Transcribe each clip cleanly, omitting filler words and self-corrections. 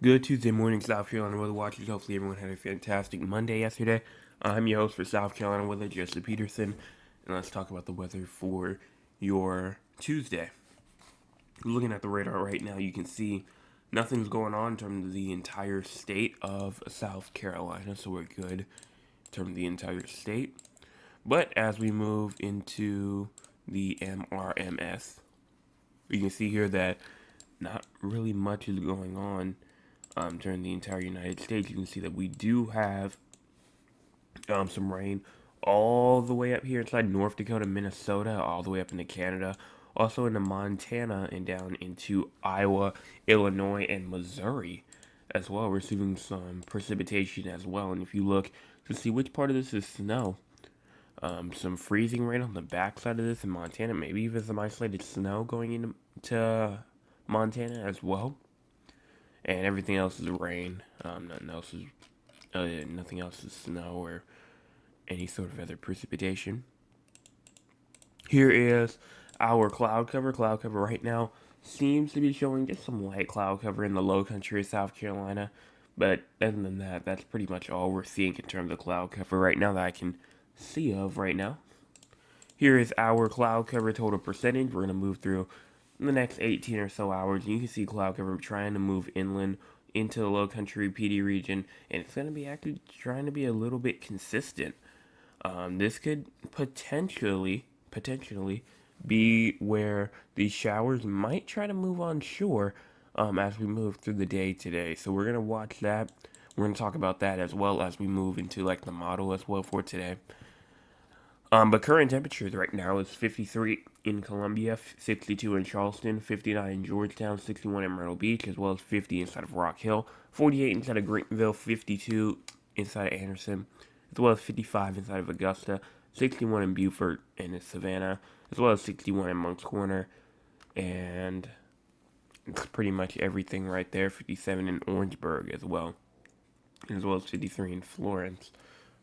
Good Tuesday morning, South Carolina weather watchers. Hopefully, everyone had a fantastic Monday yesterday. I'm your host for South Carolina weather, Jesse Peterson, and let's talk about the weather for your Tuesday. Looking at the radar right now, you can see nothing's going on in terms of the entire state of South Carolina, so we're good in terms of the entire state. But as we move into the MRMS, you can see here that not really much is going on during the entire United States. You can see that we do have some rain all the way up here inside North Dakota, Minnesota, all the way up into Canada, also into Montana and down into Iowa, Illinois, and Missouri as well. We're receiving some precipitation as well. And if you look to see which part of this is snow, some freezing rain on the backside of this in Montana, maybe even some isolated snow going into Montana as well. And everything else is rain. Nothing else is snow or any sort of other precipitation. Here is our cloud cover. Cloud cover right now seems to be showing just some light cloud cover in the low country of South Carolina. But other than that, that's pretty much all we're seeing in terms of cloud cover right now that I can see of right now. Here is our cloud cover total percentage. We're going to move through in the next 18 or so hours. And you can see cloud cover trying to move inland into the low country PD region. And it's going to be actually trying to be a little bit consistent. This could potentially be where these showers might try to move on shore as we move through the day today. So we're gonna watch that. We're gonna talk about that as well as we move into like the model as well for today. But current temperatures right now is 53 in Columbia, 62 in Charleston, 59 in Georgetown, 61 in Myrtle Beach, as well as 50 inside of Rock Hill, 48 inside of Greenville, 52 inside of Anderson, as well as 55 inside of Augusta, 61 in Beaufort and in Savannah, as well as 61 in Moncks Corner, and it's pretty much everything right there. 57 in Orangeburg as well as 53 in Florence.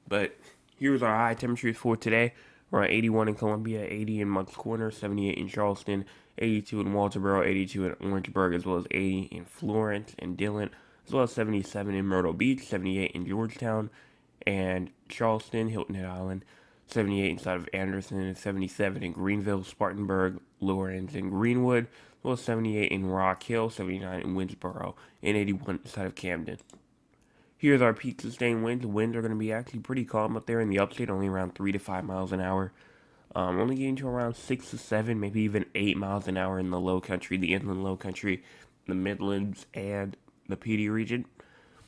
But here's our high temperatures for today. We're at 81 in Columbia, 80 in Moncks Corner, 78 in Charleston, 82 in Walterboro, 82 in Orangeburg, as well as 80 in Florence and Dillon, as well as 77 in Myrtle Beach, 78 in Georgetown and Charleston, Hilton Head Island, 78 inside of Anderson, and 77 in Greenville, Spartanburg, Lawrence, and Greenwood, as well as 78 in Rock Hill, 79 in Winnsboro, and 81 inside of Camden. Here's our peak sustained winds. The winds are going to be actually pretty calm up there in the upstate, only around 3 to 5 miles an hour. Only getting to around 6 to 7, maybe even 8 miles an hour in the low country, the inland low country, the Midlands, and the PD region.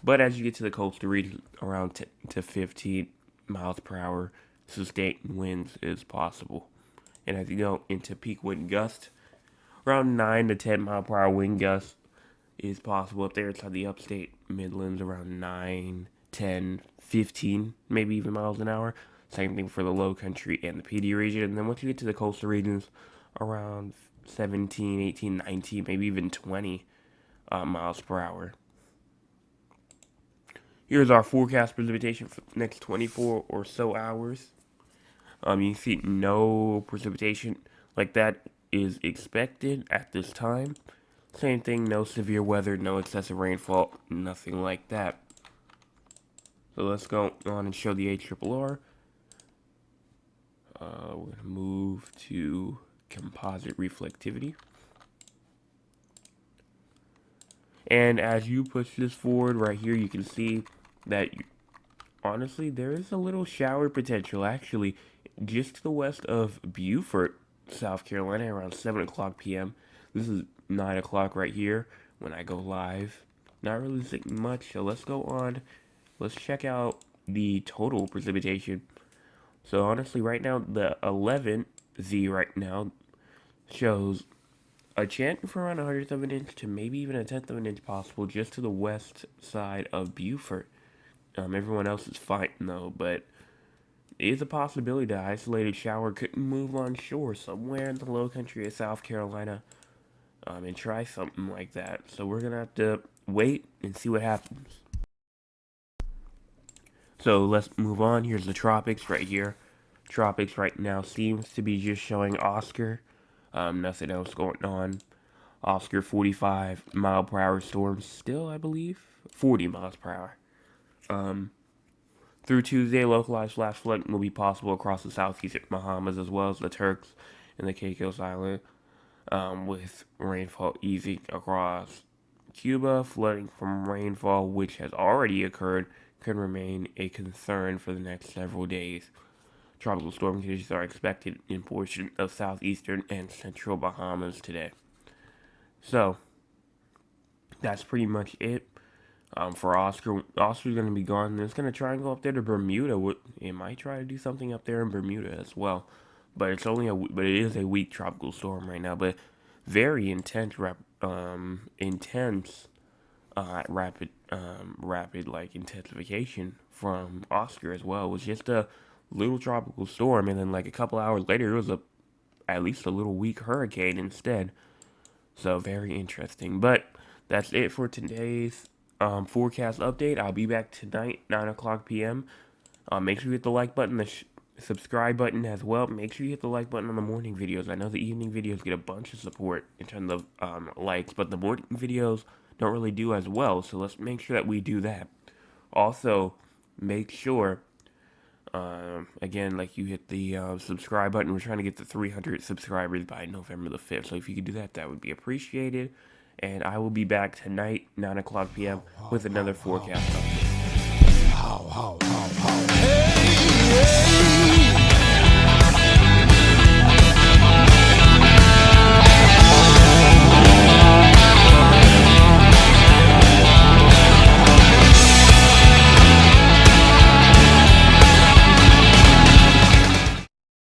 But as you get to the coastal region, around 10 to 15 miles per hour sustained winds is possible. And as you go into peak wind gust, around 9 to 10 mile per hour wind gusts is possible up there inside the upstate Midlands, around 9, 10, 15, maybe even miles an hour. Same thing for the low country and the PD region. And then once you get to the coastal regions, around 17, 18, 19, maybe even 20 miles per hour. Here's our forecast precipitation for the next 24 or so hours. You can see no precipitation like that is expected at this time. Same thing, no severe weather, no excessive rainfall, nothing like that. So let's go on and show the HRRR. We're going to move to composite reflectivity. And as you push this forward right here, you can see that, honestly, there is a little shower potential actually just to the west of Beaufort, South Carolina, around 7 o'clock p.m. This is 9 o'clock right here when I go live. Not really seeing much, so let's go on. Let's check out the total precipitation. So honestly, right now, the 11Z right now shows a chance for around 100th of an inch to maybe even a 10th of an inch possible just to the west side of Beaufort. Everyone else is fine though, but it is a possibility that isolated shower could move on shore somewhere in the low country of South Carolina and try something like that. So we're going to have to wait and see what happens. So let's move on. Here's the tropics right here. Tropics right now seems to be just showing Oscar. Nothing else going on. Oscar 45-mile-per-hour storms still, I believe, 40 miles per hour. Through Tuesday, localized flash flooding will be possible across the southeastern Bahamas as well as the Turks and the Caicos Island, with rainfall easing across Cuba. Flooding from rainfall, which has already occurred, could remain a concern for the next several days. Tropical storm conditions are expected in portions of southeastern and central Bahamas today. So, that's pretty much it. For Oscar, Oscar's going to be gone. It's going to try and go up there to Bermuda. It might try to do something up there in Bermuda as well, but but it is a weak tropical storm right now. But very intense, rapid like intensification from Oscar as well. It was just a little tropical storm, and then like a couple hours later, it was at least a little weak hurricane instead. So very interesting. But that's it for today's forecast update. I'll be back tonight, 9 o'clock p.m. Make sure you hit the like button, the subscribe button as well. Make sure you hit the like button on the morning videos. I know the evening videos get a bunch of support in terms of likes, but the morning videos don't really do as well. So let's make sure that we do that. Also, make sure, again, like you hit the subscribe button. We're trying to get to 300 subscribers by November the 5th. So if you could do that, that would be appreciated. And I will be back tonight, 9 o'clock p.m. with another forecast update. Hey, hey.